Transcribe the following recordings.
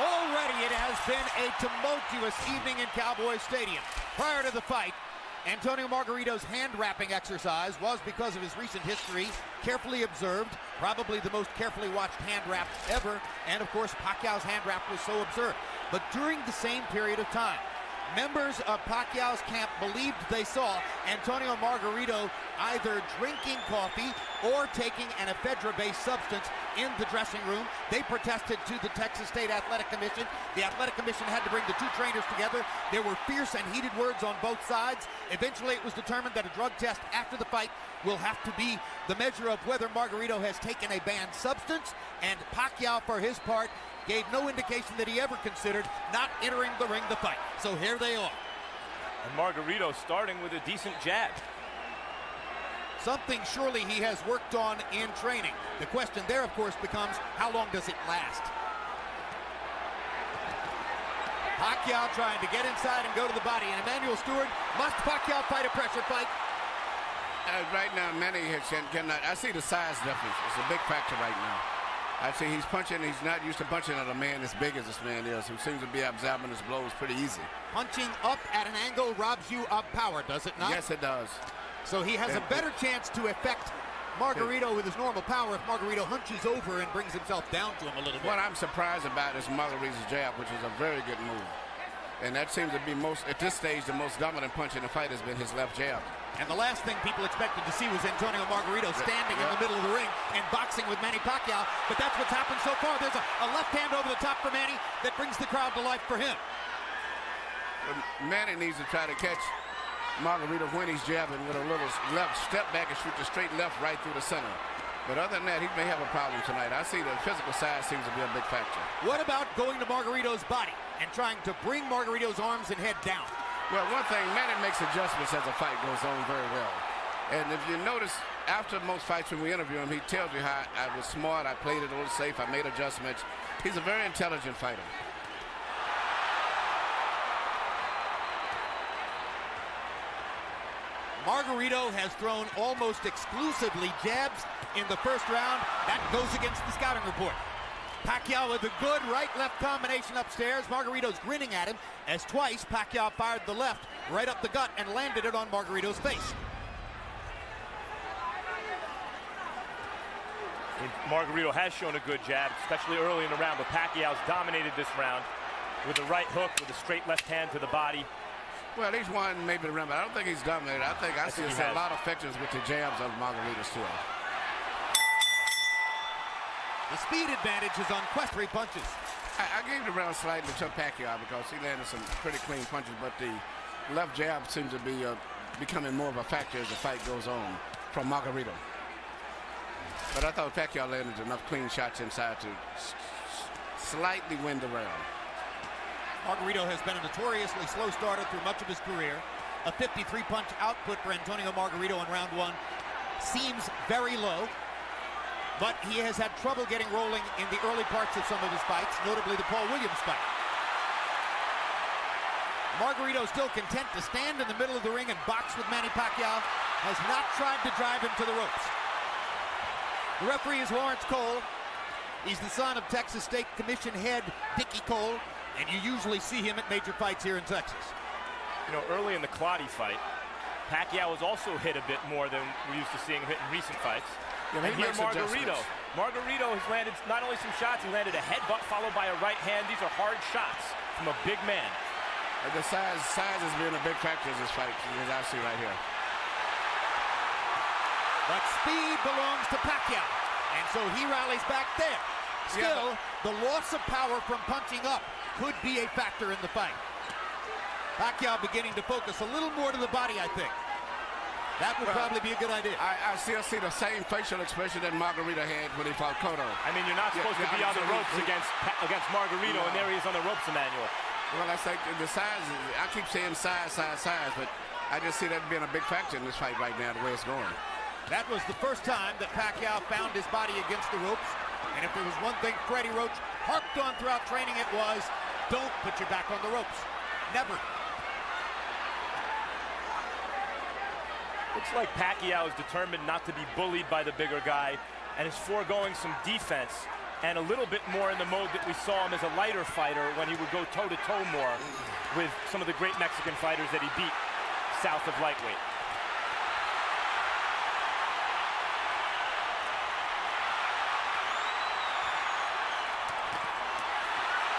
Already it has been a tumultuous evening in Cowboy Stadium. Prior to the fight, Antonio Margarito's hand-wrapping exercise was, because of his recent history, carefully observed, probably the most carefully watched hand-wrap ever, and of course Pacquiao's hand-wrap was so observed. But during the same period of time, members of Pacquiao's camp believed they saw Antonio Margarito either drinking coffee or taking an ephedra-based substance in the dressing room. They protested to the Texas State Athletic Commission. The Athletic Commission had to bring the two trainers together. There were fierce and heated words on both sides. Eventually, it was determined that a drug test after the fight will have to be the measure of whether Margarito has taken a banned substance, and Pacquiao, for his part, gave no indication that he ever considered not entering the ring to fight. So here they are. And Margarito starting with a decent jab. Something surely he has worked on in training. The question there, of course, becomes how long does it last? Pacquiao trying to get inside and go to the body. And Emmanuel Stewart, must Pacquiao fight a pressure fight? Right now, Manny cannot. I see the size difference. It's a big factor right now. I see he's punching. He's not used to punching at a man as big as this man is, who seems to be absorbing his blows pretty easy. Punching up at an angle robs you of power, does it not? Yes, it does. So he has a better chance to affect Margarito with his normal power if Margarito hunches over and brings himself down to him a little bit. What I'm surprised about is Margarito's jab, which is a very good move. And that seems to be at this stage, the most dominant punch in the fight has been his left jab. And the last thing people expected to see was Antonio Margarito standing in the middle of the ring and boxing with Manny Pacquiao. But that's what's happened so far. There's a left hand over the top for Manny that brings the crowd to life for him. But Manny needs to try to catch Margarito when he's jabbing with a little left step back and shoot the straight left right through the center. But other than that, he may have a problem tonight. I see the physical side seems to be a big factor. What about going to Margarito's body and trying to bring Margarito's arms and head down? Well, one thing, Manny makes adjustments as the fight goes on very well. And if you notice, after most fights when we interview him, he tells you how I was smart, I played it a little safe, I made adjustments. He's a very intelligent fighter. Margarito has thrown almost exclusively jabs in the first round. That goes against the scouting report. Pacquiao with a good right-left combination upstairs. Margarito's grinning at him as twice Pacquiao fired the left right up the gut and landed it on Margarito's face. Margarito has shown a good jab, especially early in the round, but Pacquiao's dominated this round with a right hook, with a straight left hand to the body. Well, he's won maybe the round, but I don't think he's dominated. I see a lot of effectiveness with the jabs of Margarito still. The speed advantage is on three punches. I gave the round slightly to Pacquiao because he landed some pretty clean punches, but the left jab seems to be becoming more of a factor as the fight goes on from Margarito. But I thought Pacquiao landed enough clean shots inside to slightly win the round. Margarito has been a notoriously slow starter through much of his career. A 53-punch output for Antonio Margarito in round one seems very low, but he has had trouble getting rolling in the early parts of some of his fights, notably the Paul Williams fight. Margarito still content to stand in the middle of the ring and box with Manny Pacquiao, has not tried to drive him to the ropes. The referee is Lawrence Cole. He's the son of Texas State Commission head Dickie Cole, and you usually see him at major fights here in Texas. You know, early in the Clottey fight, Pacquiao was also hit a bit more than we're used to seeing hit in recent fights. Yeah, and here Margarito has landed not only some shots, he landed a headbutt followed by a right hand. These are hard shots from a big man. The size has been a big factor in this fight, as I see right here. But speed belongs to Pacquiao, and so he rallies back there. Still, the loss of power from punching up could be a factor in the fight. Pacquiao beginning to focus a little more to the body, I think. That would probably be a good idea. I still see the same facial expression that Margarito had when he fought Cotto. I mean, you're not supposed to be on the ropes against Margarito, and there he is on the ropes, Emmanuel. Well, I think the size, I keep saying size, but I just see that being a big factor in this fight right now, the way it's going. That was the first time that Pacquiao found his body against the ropes. And if there was one thing Freddie Roach harped on throughout training, it was, don't put your back on the ropes. Never. Looks like Pacquiao is determined not to be bullied by the bigger guy and is foregoing some defense and a little bit more in the mode that we saw him as a lighter fighter when he would go toe-to-toe more with some of the great Mexican fighters that he beat south of lightweight.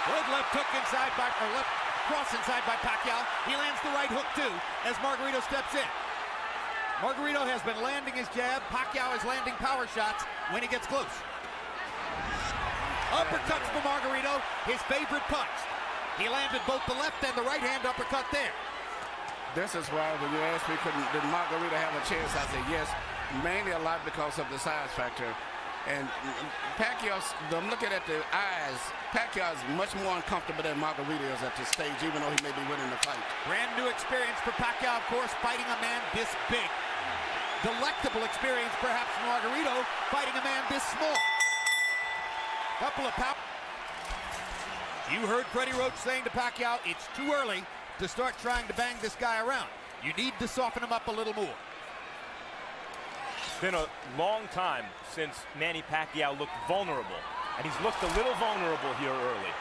Good left hook inside by, or left cross inside by Pacquiao. He lands the right hook too as Margarito steps in. Margarito has been landing his jab. Pacquiao is landing power shots when he gets close. Uppercuts for Margarito, his favorite punch. He landed both the left and the right hand uppercut there. This is why when you asked me, did Margarito have a chance, I said yes, mainly a lot because of the size factor. And Pacquiao, I'm looking at the eyes, Pacquiao is much more uncomfortable than Margarito is at this stage, even though he may be winning the fight. Brand new experience for Pacquiao, of course, fighting a man this big. Delectable experience, perhaps, for Margarito, fighting a man this small. Couple of power. You heard Freddie Roach saying to Pacquiao, it's too early to start trying to bang this guy around. You need to soften him up a little more. It's been a long time since Manny Pacquiao looked vulnerable, and he's looked a little vulnerable here early.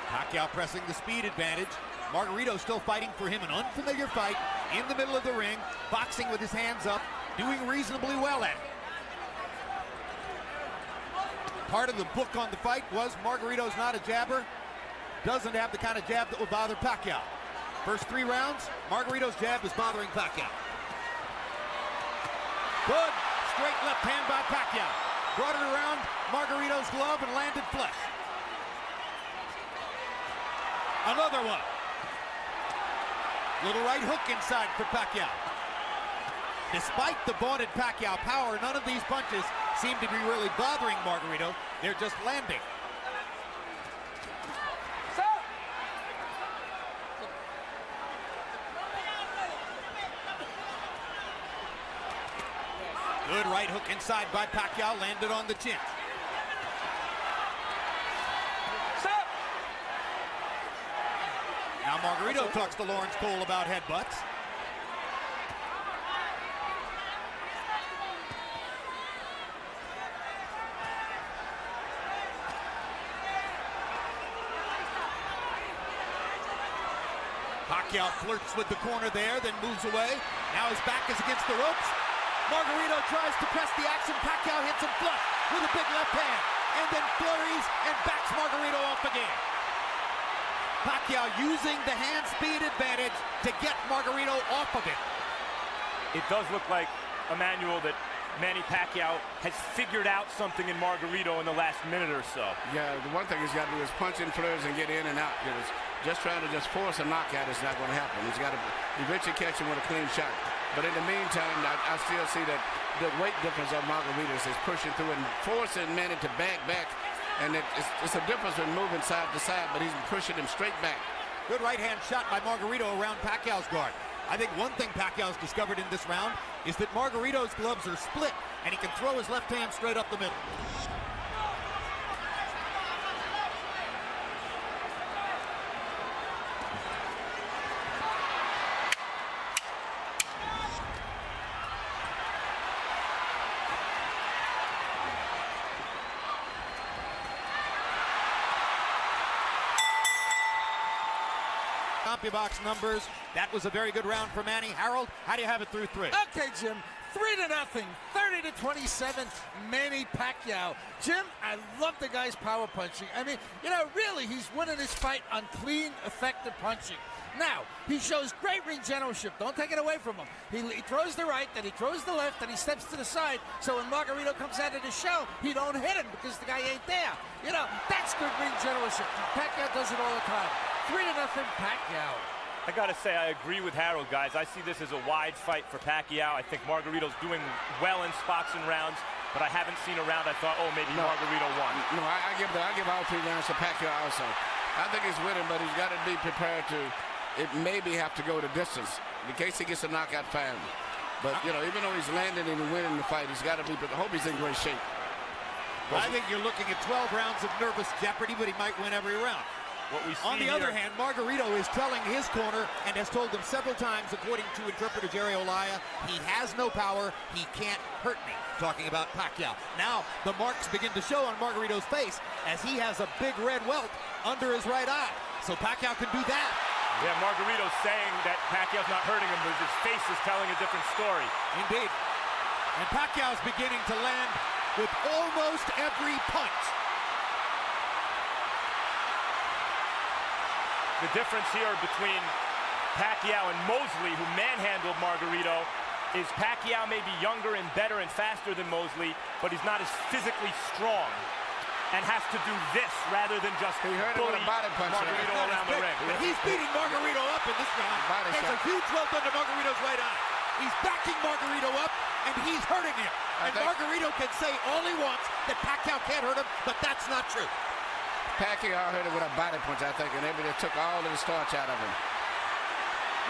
Pacquiao pressing the speed advantage. Margarito still fighting for him, an unfamiliar fight in the middle of the ring, boxing with his hands up, doing reasonably well at it. Part of the book on the fight was Margarito's not a jabber, doesn't have the kind of jab that will bother Pacquiao. First 3 rounds, Margarito's jab is bothering Pacquiao. Good straight left hand by Pacquiao. Brought it around Margarito's glove and landed flush. Another one. Little right hook inside for Pacquiao. Despite the vaunted Pacquiao power, none of these punches seem to be really bothering Margarito. They're just landing. Good right hook inside by Pacquiao, landed on the chin. Now Margarito talks to Lawrence Cole about headbutts. Pacquiao flirts with the corner there, then moves away. Now his back is against the ropes. Margarito tries to press the action. Pacquiao hits him flush with a big left hand, and then flurries and backs Margarito off again. Pacquiao using the hand speed advantage to get Margarito off of it. It does look like, Emmanuel, that Manny Pacquiao has figured out something in Margarito in the last minute or so. Yeah, the one thing he's got to do is punch in flurries and get in and out. Because just trying to force a knockout is not going to happen. He's got to eventually catch him with a clean shot. But in the meantime, I still see that the weight difference of Margarito is pushing through and forcing Manny to back. And it's a difference in moving side to side, but he's pushing him straight back. Good right hand shot by Margarito around Pacquiao's guard. I think one thing Pacquiao's discovered in this round is that Margarito's gloves are split, and he can throw his left hand straight up the middle. CompuBox numbers. That was a very good round for Manny. Harold, how do you have it through 3? Okay, Jim. 3-0, 30-27, Manny Pacquiao. Jim, I love the guy's power punching. I mean, you know, really, he's winning this fight on clean, effective punching. Now, he shows great ring generalship. Don't take it away from him. He throws the right, then he throws the left, then he steps to the side. So when Margarito comes out of the show, he don't hit him because the guy ain't there. You know, that's good ring generalship. Pacquiao does it all the time. 3-0, Pacquiao. I gotta say, I agree with Harold, guys. I see this as a wide fight for Pacquiao. I think Margarito's doing well in spots and rounds, but I haven't seen a round I thought, oh, maybe Margarito won. No, I give all 3 rounds to Pacquiao also. I think he's winning, but he's got to be prepared to maybe have to go the distance in case he gets a knockout fine. But, you know, even though he's landing and winning the fight, he's got to be, but I hope he's in great shape. I think you're looking at 12 rounds of nervous jeopardy, but he might win every round. What we see On the other hand, Margarito is telling his corner and has told them several times, according to interpreter Jerry Olaya, he has no power, he can't hurt me. Talking about Pacquiao. Now the marks begin to show on Margarito's face as he has a big red welt under his right eye. So Pacquiao can do that. Yeah, Margarito's saying that Pacquiao's not hurting him, but his face is telling a different story. Indeed. And Pacquiao's beginning to land with almost every punch. The difference here between Pacquiao and Mosley, who manhandled Margarito, is Pacquiao may be younger and better and faster than Mosley, but he's not as physically strong and has to do this rather than just bully Margarito around the ring. But he's beating Margarito up in this round. There's a huge welt under Margarito's right eye. He's backing Margarito up, and he's hurting him. And Margarito can say all he wants that Pacquiao can't hurt him, but that's not true. Pacquiao hurt him with a body punch, I think, and everybody took all of the starch out of him.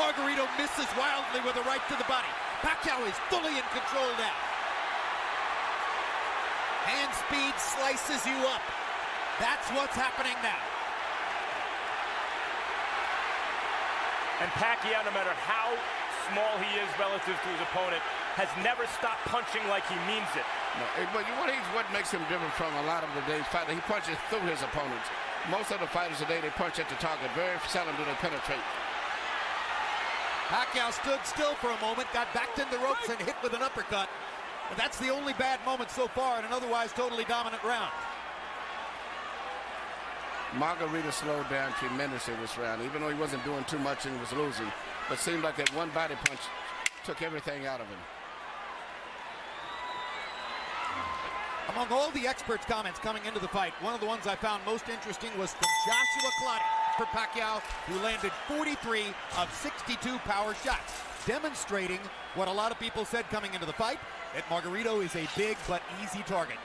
Margarito misses wildly with a right to the body. Pacquiao is fully in control now. Hand speed slices you up. That's what's happening now. And Pacquiao, no matter how small he is relative to his opponent, has never stopped punching like he means it. No, but what makes him different from a lot of the days fighter, he punches through his opponents. Most of the fighters today, they punch at the target. Very seldom do they penetrate. Pacquiao stood still for a moment, got backed in the ropes and hit with an uppercut. But that's the only bad moment so far in an otherwise totally dominant round. Margarito slowed down tremendously this round, even though he wasn't doing too much and was losing. But it seemed like that one body punch took everything out of him. Among all the experts' comments coming into the fight, one of the ones I found most interesting was from Joshua Clottey for Pacquiao, who landed 43 of 62 power shots, demonstrating what a lot of people said coming into the fight, that Margarito is a big but easy target.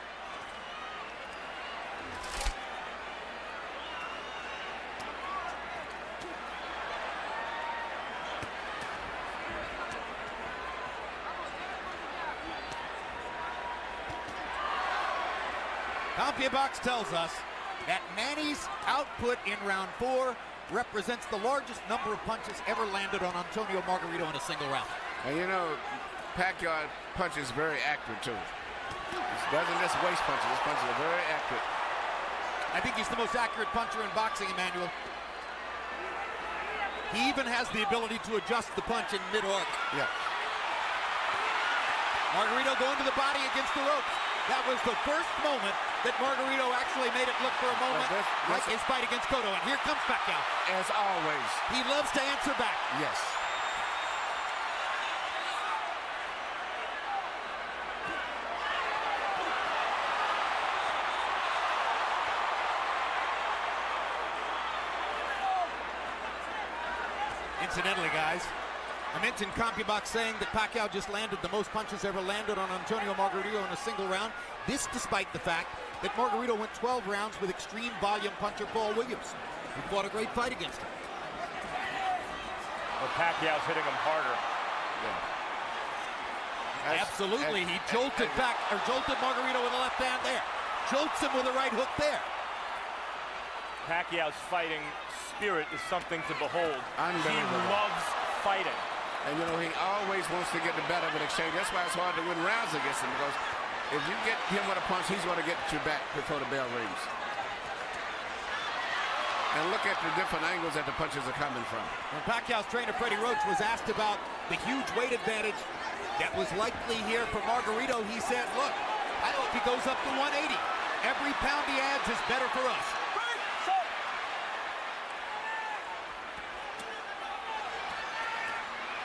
CompuBox tells us that Manny's output in round 4 represents the largest number of punches ever landed on Antonio Margarito in a single round. And you know, Pacquiao punches very accurate too. He doesn't just waste punches. His punches are very accurate. I think he's the most accurate puncher in boxing, Emmanuel. He even has the ability to adjust the punch in mid-arc. Yeah. Margarito going to the body against the ropes. That was the first moment that Margarito actually made it look for a moment like his fight against Cotto. And here comes Pacquiao. As always. He loves to answer back. Yes. Incidentally, guys, I mentioned CompuBox saying that Pacquiao just landed the most punches ever landed on Antonio Margarito in a single round. This despite the fact that Margarito went 12 rounds with extreme volume puncher Paul Williams, who fought a great fight against him. Well, Pacquiao's hitting him harder. Yeah. Absolutely, he jolted Margarito with a left hand there. Jolts him with a right hook there. Pacquiao's fighting spirit is something to behold. He loves fighting. And you know, he always wants to get the better of an exchange. That's why it's hard to win rounds against him, because if you get him with a punch, he's going to get you back before the bell rings. And look at the different angles that the punches are coming from. When Pacquiao's trainer Freddie Roach was asked about the huge weight advantage that was likely here for Margarito, he said, look, I hope he goes up to 180. Every pound he adds is better for us.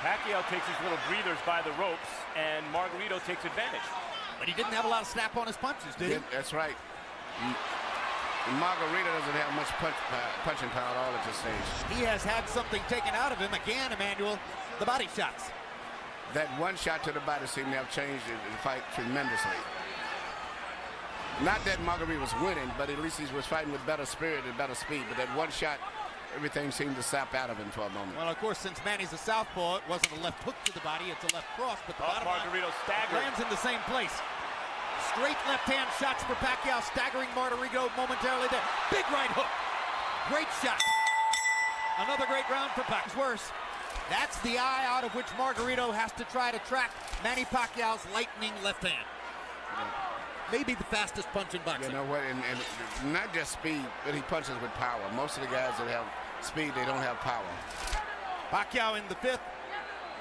Pacquiao takes his little breathers by the ropes, and Margarito takes advantage. But he didn't have a lot of snap on his punches, did he? Yeah, that's right. Margarito doesn't have much punching power at all at this stage. He has had something taken out of him again, Emmanuel, the body shots. That one shot to the body seemed to have changed the fight tremendously. Not that Margarito was winning, but at least he was fighting with better spirit and better speed. But that one shot, everything seemed to sap out of him for a moment. Well, of course, since Manny's a southpaw, it wasn't a left hook to the body, it's a left cross. But the bottom Margarito staggered. Lands in the same place. Straight left-hand shots for Pacquiao, staggering Margarito momentarily there. Big right hook. Great shot. Another great round for Pacquiao. Worse. That's the eye out of which Margarito has to try to track Manny Pacquiao's lightning left hand. Maybe the fastest punch in boxing. You know what, and not just speed, but he punches with power. Most of the guys that have speed, they don't have power. Pacquiao in the fifth,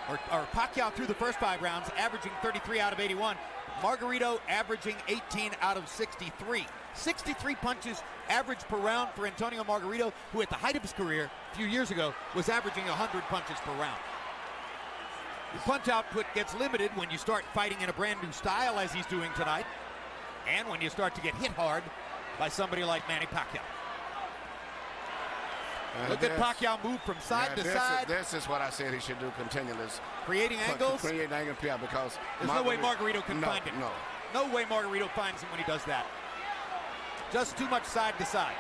or Pacquiao through the first 5 rounds, averaging 33 out of 81. Margarito averaging 18 out of 63. 63 punches average per round for Antonio Margarito, who at the height of his career a few years ago was averaging 100 punches per round. The punch output gets limited when you start fighting in a brand new style, as he's doing tonight, and when you start to get hit hard by somebody like Manny Pacquiao. Look at Pacquiao move from side to side. This is what I said he should do continually. Creating angles? Creating angles, yeah, because there's no way Margarito can find him. No way Margarito finds him when he does that. Just too much side to side.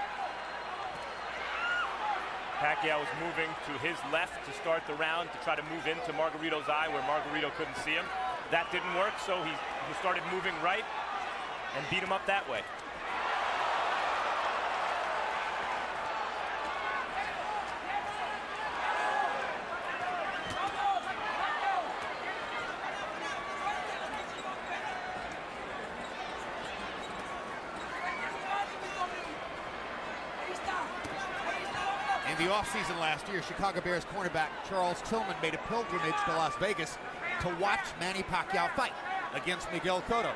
Pacquiao was moving to his left to start the round to try to move into Margarito's eye where Margarito couldn't see him. That didn't work, so he started moving right and beat him up that way. In the offseason last year, Chicago Bears cornerback Charles Tillman made a pilgrimage to Las Vegas to watch Manny Pacquiao fight against Miguel Cotto.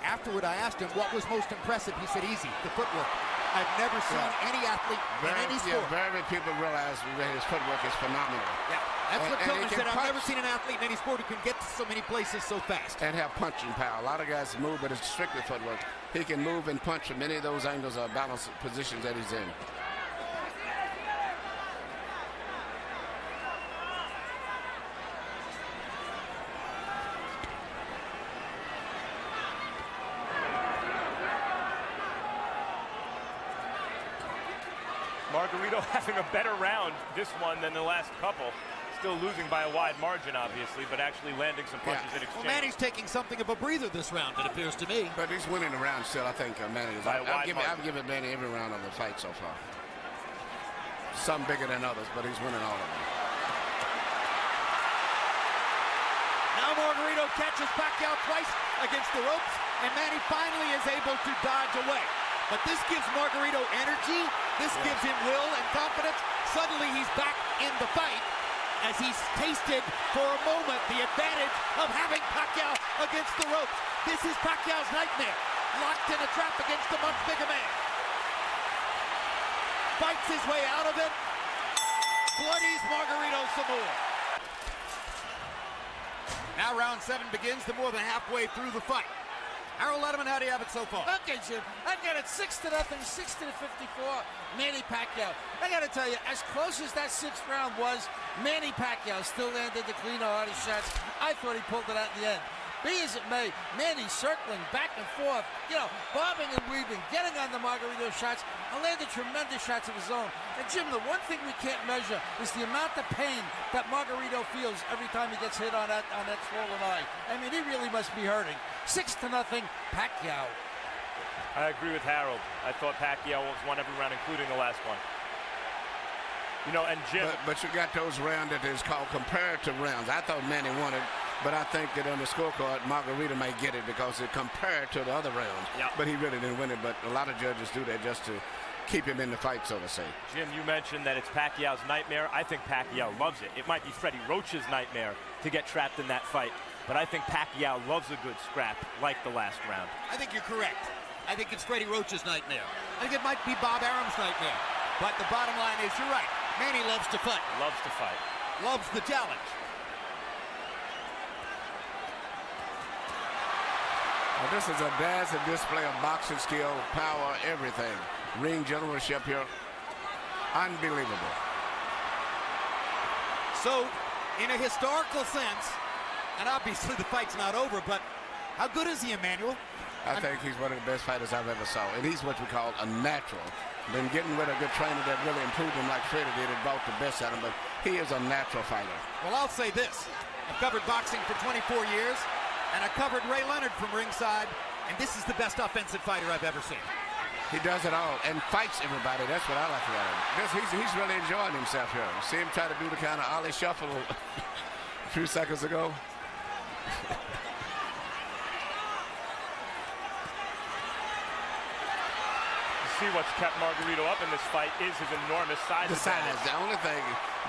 Afterward, I asked him what was most impressive. He said, easy, the footwork. I've never seen any athlete in any sport. Yeah, very few people realize that his footwork is phenomenal. Yeah, that's what Tillman said. I've never seen an athlete in any sport who can get to so many places so fast. And have punching power. A lot of guys move, but it's strictly footwork. He can move and punch from any of those angles or balance positions that he's in. Margarito having a better round this one than the last couple. Still losing by a wide margin, obviously, but actually landing some punches in exchange. Well, Manny's taking something of a breather this round, it appears to me. But he's winning the round still, I think, Manny. I've given Manny every round of the fight so far. Some bigger than others, but he's winning all of them. Now Margarito catches Pacquiao twice against the ropes, and Manny finally is able to dodge away. But this gives Margarito energy. This gives him will and confidence. Suddenly he's back in the fight as he's tasted for a moment the advantage of having Pacquiao against the ropes. This is Pacquiao's nightmare. Locked in a trap against a much bigger man. Fights his way out of it. Bloodies Margarito some more. Now round 7 begins, the more than halfway through the fight. Harold Letterman, how do you have it so far? Okay, Jim. I got it 6-0, 60-54, Manny Pacquiao. I got to tell you, as close as that 6th round was, Manny Pacquiao still landed the cleaner, harder shots. I thought he pulled it out in the end. Be as it may, Manny circling back and forth, bobbing and weaving, getting on the Margarito shots, and landed tremendous shots of his own. And Jim, the one thing we can't measure is the amount of pain that Margarito feels every time he gets hit on that swollen eye. I mean, he really must be hurting. 6-0, Pacquiao. I agree with Harold. I thought Pacquiao won every round, including the last one. And Jim. But you got those rounds that is called comparative rounds. I thought Manny won it. But I think that on the scorecard, Margarito may get it because it compared to the other rounds. Yep. But he really didn't win it. But a lot of judges do that just to keep him in the fight, so to say. Jim, you mentioned that it's Pacquiao's nightmare. I think Pacquiao loves it. It might be Freddie Roach's nightmare to get trapped in that fight. But I think Pacquiao loves a good scrap like the last round. I think you're correct. I think it's Freddie Roach's nightmare. I think it might be Bob Arum's nightmare. But the bottom line is, you're right. Manny loves to fight. Loves to fight. Loves the challenge. This is a dazzling display of boxing skill, power, everything. Ring generalship here. Unbelievable. So, in a historical sense, and obviously the fight's not over, but how good is he, Emmanuel? I think he's one of the best fighters I've ever saw. And he's what we call a natural. Been getting with a good trainer that really improved him like Freddie did and brought the best out of him, but he is a natural fighter. Well, I'll say this. I've covered boxing for 24 years. And I covered Ray Leonard from ringside, and this is the best offensive fighter I've ever seen. He does it all and fights everybody. That's what I like about him. He's really enjoying himself here. See him try to do the kind of ollie shuffle a few seconds ago. See what's kept Margarito up in this fight is his enormous size advantage. The only thing,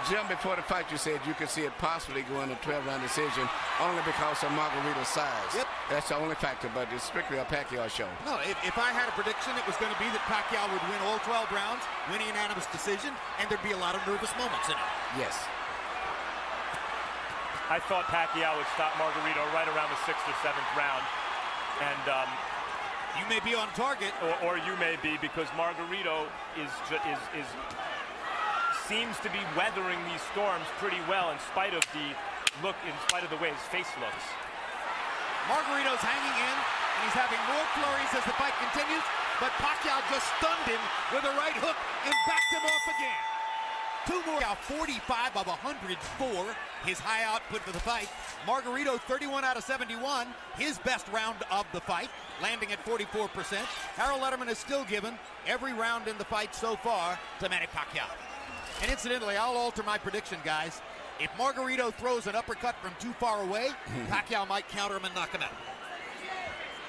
Jim, before the fight you said you could see it possibly going to 12-round decision only because of Margarito's size. Yep. That's the only factor, but it's strictly a Pacquiao show. No, if I had a prediction, it was going to be that Pacquiao would win all 12 rounds, win a unanimous decision, and there'd be a lot of nervous moments in it. Yes. I thought Pacquiao would stop Margarito right around the 6th or 7th round. And you may be on target, or you may be, because Margarito seems to be weathering these storms pretty well in spite of the way his face looks. Margarito's hanging in, and he's having more flurries as the fight continues, but Pacquiao just stunned him with a right hook and backed him off again. Two more. 45 of 104, his high output for the fight. Margarito 31 out of 71, his best round of the fight, landing at 44%. Harold Letterman has still given every round in the fight so far to Manny Pacquiao. And incidentally, I'll alter my prediction, guys. If Margarito throws an uppercut from too far away, Pacquiao might counter him and knock him out.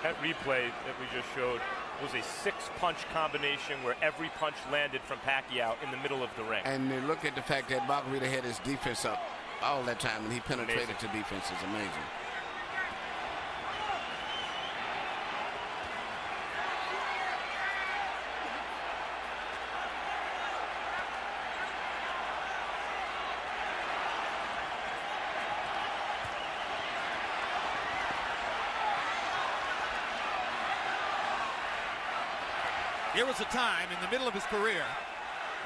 That replay that we just showed was a 6-punch combination where every punch landed from Pacquiao in the middle of the ring. And look at the fact that Margarito had his defense up all that time, and he penetrated to defense. Is amazing. There was a time in the middle of his career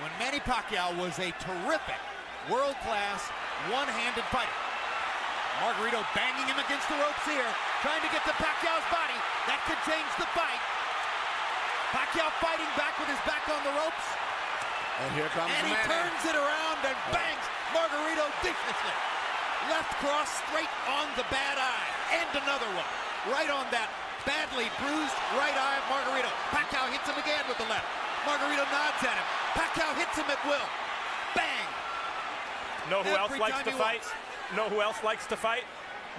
when Manny Pacquiao was a terrific, world-class, one-handed fighter. Margarito banging him against the ropes here, trying to get to Pacquiao's body. That could change the fight. Pacquiao fighting back with his back on the ropes. And here comes And he Manny. turns it around and bangs Margarito viciously. Left cross straight on the bad eye. And another one. Right on that badly bruised right eye of Margarito. Pacquiao hits him again with the left. Margarito nods at him. Pacquiao hits him at will. Bang! Know who else likes to fight? Know who else likes to fight?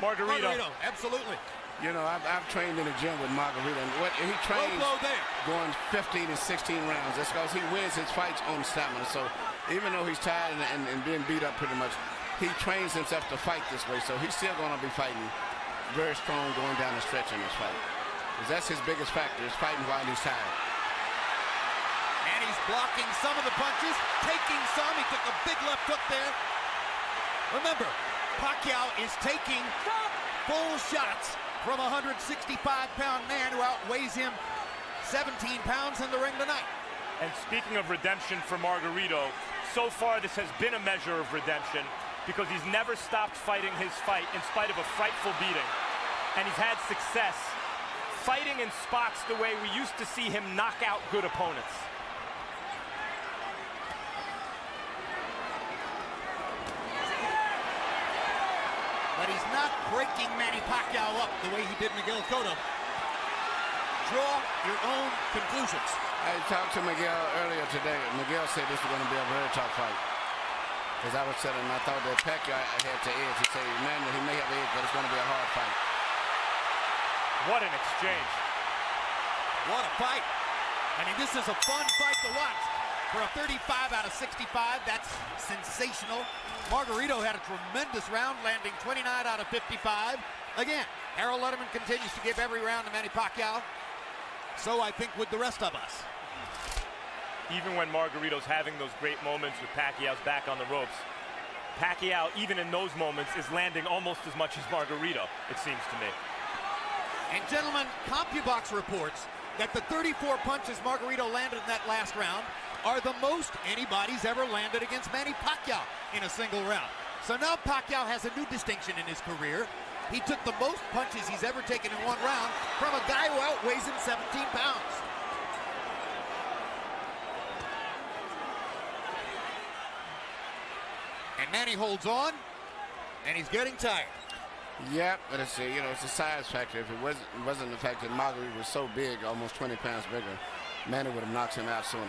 Margarito. Absolutely. You know, I've trained in the gym with Margarito, and what he trains going 15 and 16 rounds. That's because he wins his fights on stamina. So even though he's tired and being beat up pretty much, he trains himself to fight this way. So he's still going to be fighting very strong going down the stretch in this fight. Because that's his biggest factor, is fighting while he's tired. And he's blocking some of the punches, taking some. He took a big left hook there. Remember, Pacquiao is taking full shots from a 165-pound man who outweighs him 17 pounds in the ring tonight. And speaking of redemption for Margarito, so far this has been a measure of redemption because he's never stopped fighting his fight in spite of a frightful beating. And he's had success fighting in spots the way we used to see him knock out good opponents. But he's not breaking Manny Pacquiao up the way he did Miguel Cotto. Draw your own conclusions. I talked to Miguel earlier today. Miguel said this was going to be a very tough fight. As I was saying, I thought that Pacquiao had to edge. He said, man, he may have edge, but it's going to be a hard fight. What an exchange. What a fight. I mean, this is a fun fight to watch. For a 35 out of 65, that's sensational. Margarito had a tremendous round, landing 29 out of 55. Again, Harold Letterman continues to give every round to Manny Pacquiao. So I think with the rest of us. Even when Margarito's having those great moments with Pacquiao's back on the ropes, Pacquiao, even in those moments, is landing almost as much as Margarito, it seems to me. And gentlemen, CompuBox reports that the 34 punches Margarito landed in that last round are the most anybody's ever landed against Manny Pacquiao in a single round. So now Pacquiao has a new distinction in his career. He took the most punches he's ever taken in one round from a guy who outweighs him 17 pounds. And Manny holds on, and he's getting tired. Yep, but it's a size factor. If it wasn't the fact that Margarito was so big, almost 20 pounds bigger, Manny would have knocked him out sooner.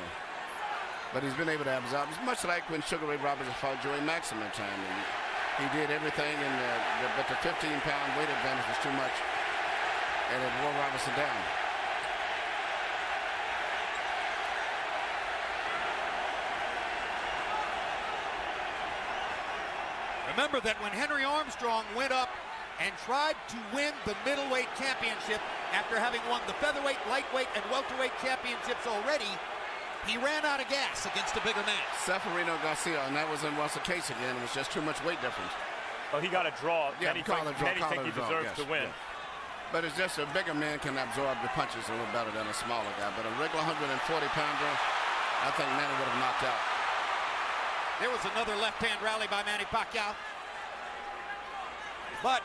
But he's been able to absorb. It's much like when Sugar Ray Robertson fought Joey Maxim at time. And he did everything, but the 15-pound weight advantage was too much, and it wore Robertson down. Remember that when Henry Armstrong went up and tried to win the middleweight championship after having won the featherweight, lightweight, and welterweight championships already, he ran out of gas against a bigger man. Seferino Garcia, and that wasn't once the case again. It was just too much weight difference. Well, he got a draw. Yeah, many think he deserves to win. Yes. But it's just a bigger man can absorb the punches a little better than a smaller guy. But a regular 140-pounder, I think Manny would have knocked out. There was another left-hand rally by Manny Pacquiao. But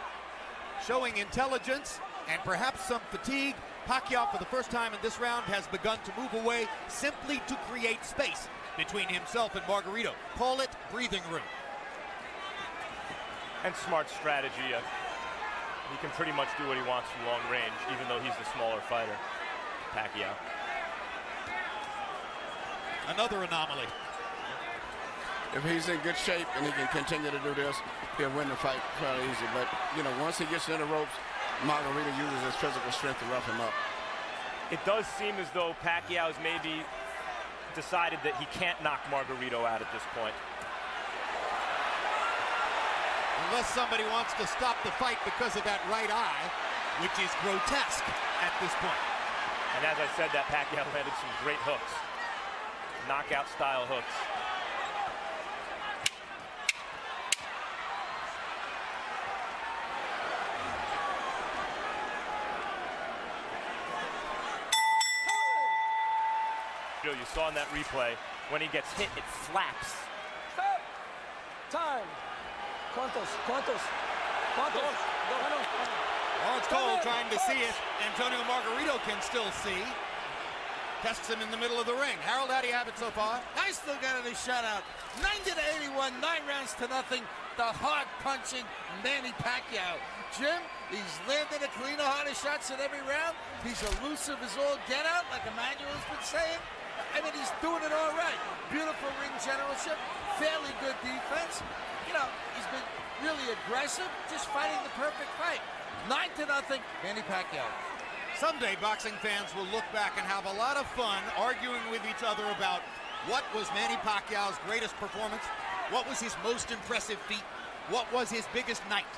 showing intelligence and perhaps some fatigue, Pacquiao for the first time in this round has begun to move away simply to create space between himself and Margarito. Call it breathing room. And smart strategy. He can pretty much do what he wants from long range, even though he's the smaller fighter, Pacquiao. Another anomaly. If he's in good shape and he can continue to do this, he'll win the fight fairly easy. But, you know, once he gets in the ropes, Margarito uses his physical strength to rough him up. It does seem as though Pacquiao's maybe decided that he can't knock Margarito out at this point. Unless somebody wants to stop the fight because of that right eye, which is grotesque at this point. And as I said, that Pacquiao landed some great hooks. Knockout-style hooks. You saw in that replay, when he gets hit, it flaps. Stop! Time! ¿Cuántos? Oh, it's Cole trying to see it. Antonio Margarito can still see. Tests him in the middle of the ring. Harold, how do you have it so far? I still got it a shutout. 90-81, 9 rounds to nothing. The hard-punching Manny Pacquiao. Jim, he's landing a cleaner, harder shots in every round. He's elusive as all get out, like Emmanuel's been saying. I mean, he's doing it all right. Beautiful ring generalship, fairly good defense. You know, he's been really aggressive, just fighting the perfect fight. 9-0, Manny Pacquiao. Someday, boxing fans will look back and have a lot of fun arguing with each other about what was Manny Pacquiao's greatest performance, what was his most impressive feat, what was his biggest night.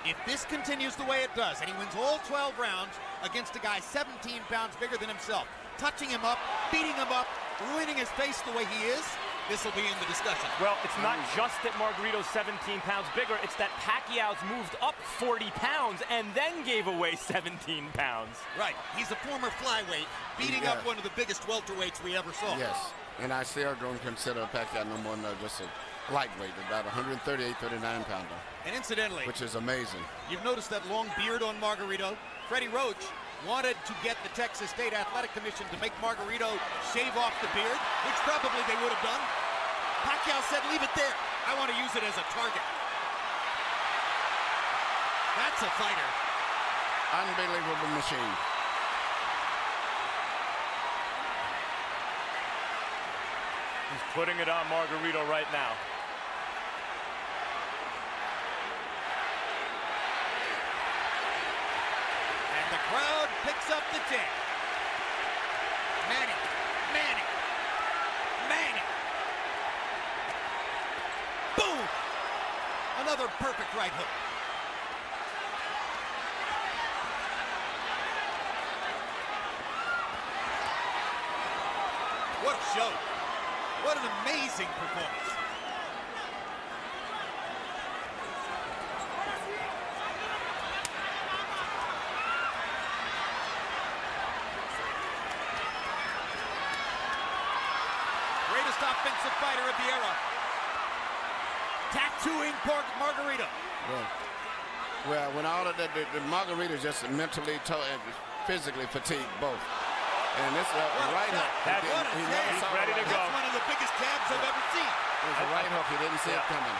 If this continues the way it does, and he wins all 12 rounds against a guy 17 pounds bigger than himself, touching him up, beating him up, ruining his face the way he is, this will be in the discussion. Well, it's not just that Margarito's 17 pounds bigger, it's that Pacquiao's moved up 40 pounds and then gave away 17 pounds. Right, he's a former flyweight, beating up one of the biggest welterweights we ever saw. Yes, and I still don't consider Pacquiao no more than just a lightweight, about 138, 39-pounder. And incidentally, which is amazing. You've noticed that long beard on Margarito. Freddie Roach wanted to get the Texas State Athletic Commission to make Margarito shave off the beard, which probably they would have done. Pacquiao said, leave it there. I want to use it as a target. That's a fighter. Unbelievable machine. He's putting it on Margarito right now. And the crowd picks up the chant. Manny, Manny, Manny. Boom! Another perfect right hook. What a show. What an amazing performance. Greatest offensive fighter of the era. Tattooing Margarito. Well, when all of the Margarito is just mentally and physically fatigued both. And this right hook. He's ready to go. That's one of the biggest jabs I've ever seen. It was a right hook. He didn't see it coming.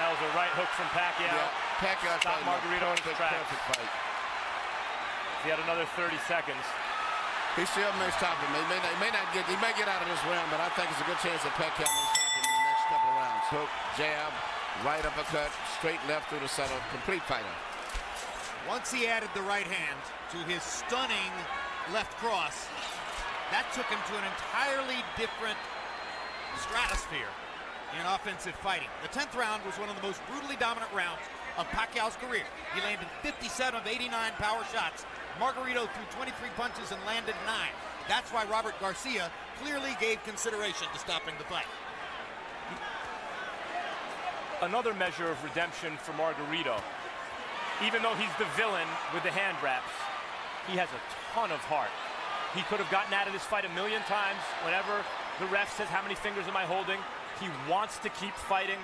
That was a right hook from Pacquiao. Yeah, Pacquiao stopped Margarito in his tracks. Perfect fight. He had another 30 seconds. He still may stop him. He may get out of this round, but I think it's a good chance that Pacquiao may stop him in the next couple of rounds. Hook, jab, right uppercut, straight left through the center. Complete fighter. Once he added the right hand to his stunning left cross, that took him to an entirely different stratosphere in offensive fighting. The 10th round was one of the most brutally dominant rounds of Pacquiao's career. He landed 57 of 89 power shots. Margarito threw 23 punches and landed 9. That's why Robert Garcia clearly gave consideration to stopping the fight. Another measure of redemption for Margarito. Even though he's the villain with the hand wraps, he has a ton of heart. He could have gotten out of this fight a million times. Whenever the ref says, how many fingers am I holding? He wants to keep fighting.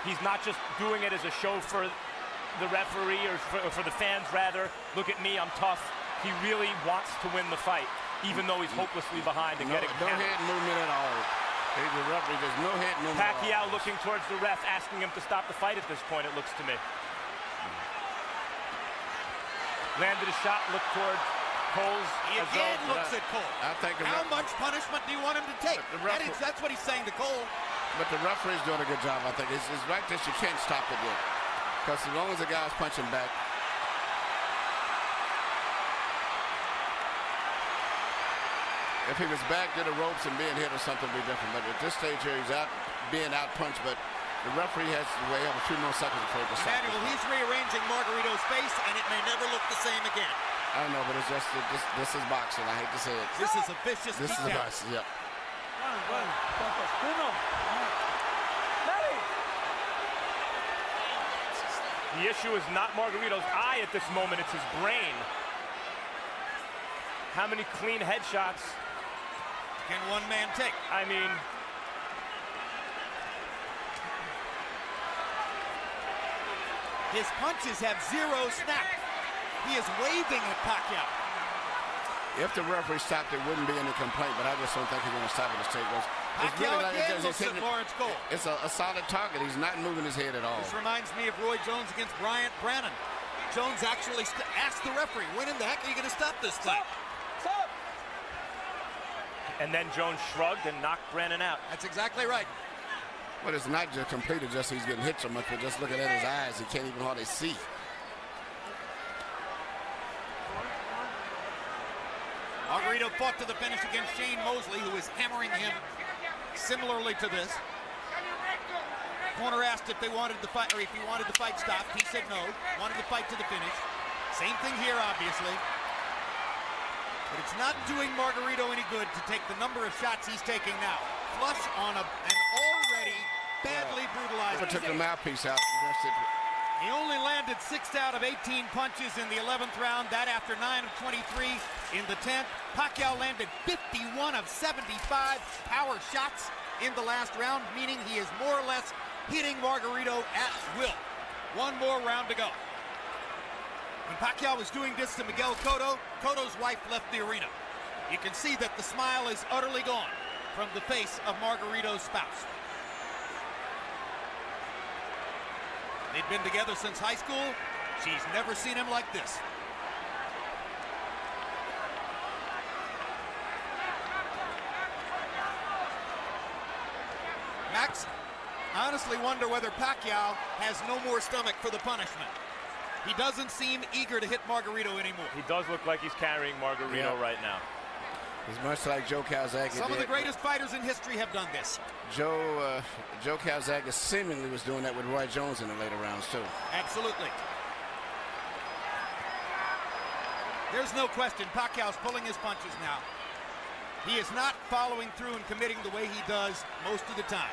He's not just doing it as a show for the referee or for the fans, rather. Look at me, I'm tough. He really wants to win the fight, even though he's hopelessly behind and getting no head movement at all. The referee, there's no head movement. Pacquiao looking towards the ref, asking him to stop the fight at this point, it looks to me. Landed a shot, looked toward Cole's. He again looks at Cole. I think how much punishment do you want him to take? That's what he's saying to Cole. But the referee's doing a good job, I think. It's right that you can't stop it yet. Because as long as the guy's punching back. If he was back to the ropes and being hit or something, would be different. But at this stage here, he's out being out-punched. But the referee has to wait a few more seconds before he can stop. Manuel, he's rearranging Margarito's face, and it may never look the same again. I don't know, but it's just this is boxing. I hate to say it. This is a vicious This is a boxing, yep. The issue is not Margarito's eye at this moment, it's his brain. How many clean headshots can one man take? I mean, his punches have zero snap. He is waving at Pacquiao. If the referee stopped, there wouldn't be any complaint, but I just don't think he's going to stop it. Pacquiao again looks at Lawrence Cole. It's a solid target. He's not moving his head at all. This reminds me of Roy Jones against Bryant Brannon. Jones actually asked the referee, when in the heck are you going to stop this fight? Stop! And then Jones shrugged and knocked Brannon out. That's exactly right. But it's not just completed just he's getting hit so much, but just looking at his eyes, he can't even hardly see. Margarito fought to the finish against Shane Mosley, who is hammering him similarly to this. Corner asked if they wanted the fight, or if he wanted the fight stopped. He said no, wanted the fight to the finish. Same thing here, obviously. But it's not doing Margarito any good to take the number of shots he's taking now. Flush on an already badly brutalized. Took the mouthpiece out. He only landed 6 out of 18 punches in the 11th round. That after 9 of 23 in the 10th. Pacquiao landed 51 of 75 power shots in the last round, meaning he is more or less hitting Margarito at will. One more round to go. When Pacquiao was doing this to Miguel Cotto, Cotto's wife left the arena. You can see that the smile is utterly gone from the face of Margarito's spouse. They'd been together since high school. She's never seen him like this. Max, I honestly wonder whether Pacquiao has no more stomach for the punishment. He doesn't seem eager to hit Margarito anymore. He does look like he's carrying Margarito right now. It's much like Joe Calzaghe. Some of the greatest fighters in history have done this. Joe Calzaghe seemingly was doing that with Roy Jones in the later rounds too. Absolutely. There's no question Pacquiao's pulling his punches now. He is not following through and committing the way he does most of the time.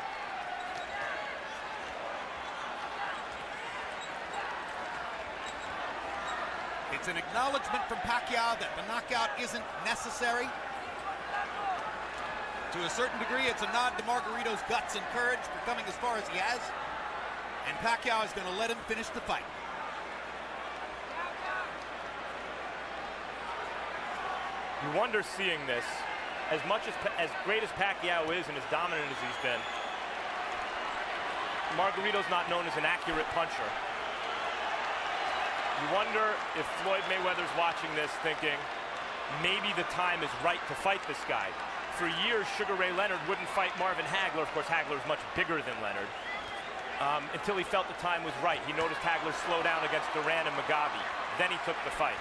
It's an acknowledgement from Pacquiao that the knockout isn't necessary. To a certain degree, it's a nod to Margarito's guts and courage for coming as far as he has. And Pacquiao is going to let him finish the fight. You wonder seeing this, as great as Pacquiao is and as dominant as he's been, Margarito's not known as an accurate puncher. You wonder if Floyd Mayweather's watching this thinking, maybe the time is right to fight this guy. For years, Sugar Ray Leonard wouldn't fight Marvin Hagler. Of course, Hagler is much bigger than Leonard. Until he felt the time was right. He noticed Hagler slow down against Duran and Mugabe. Then he took the fight.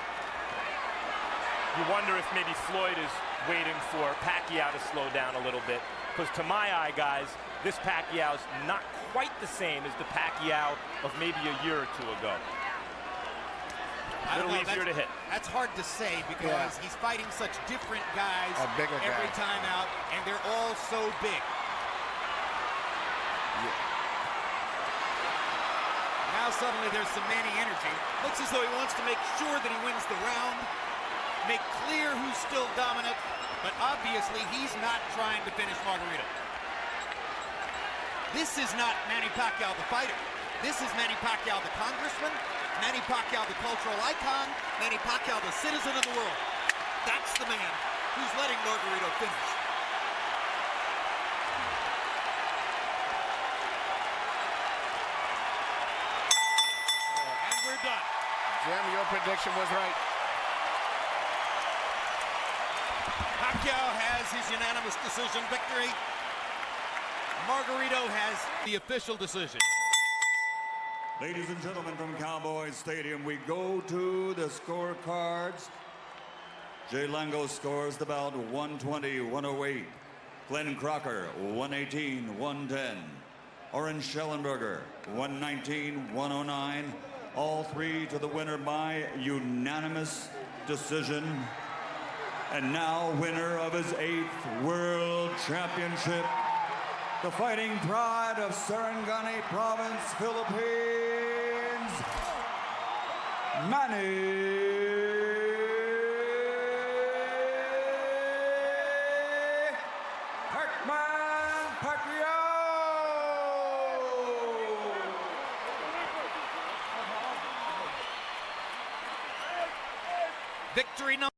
You wonder if maybe Floyd is waiting for Pacquiao to slow down a little bit. Because to my eye, guys, this Pacquiao's not quite the same as the Pacquiao of maybe a year or two ago. A little easier to hit. That's hard to say because he's fighting such different guys every time out, and they're all so big. Now suddenly there's some Manny energy. Looks as though he wants to make sure that he wins the round, make clear who's still dominant, but obviously he's not trying to finish Margarito. This is not Manny Pacquiao the fighter. This is Manny Pacquiao the congressman, Manny Pacquiao the cultural icon, Manny Pacquiao the citizen of the world. That's the man who's letting Margarito finish. And we're done. Jim, your prediction was right. Pacquiao has his unanimous decision victory. Margarito has the official decision. Ladies and gentlemen, from Cowboy Stadium, we go to the scorecards. Jay Lango scores the bout 120-108. Glenn Crocker, 118-110. Oren Schellenberger, 119-109. All three to the winner by unanimous decision. And now winner of his 8th World Championship, the fighting pride of Sarangani Province, Philippines, Manny Pacquiao. Victory number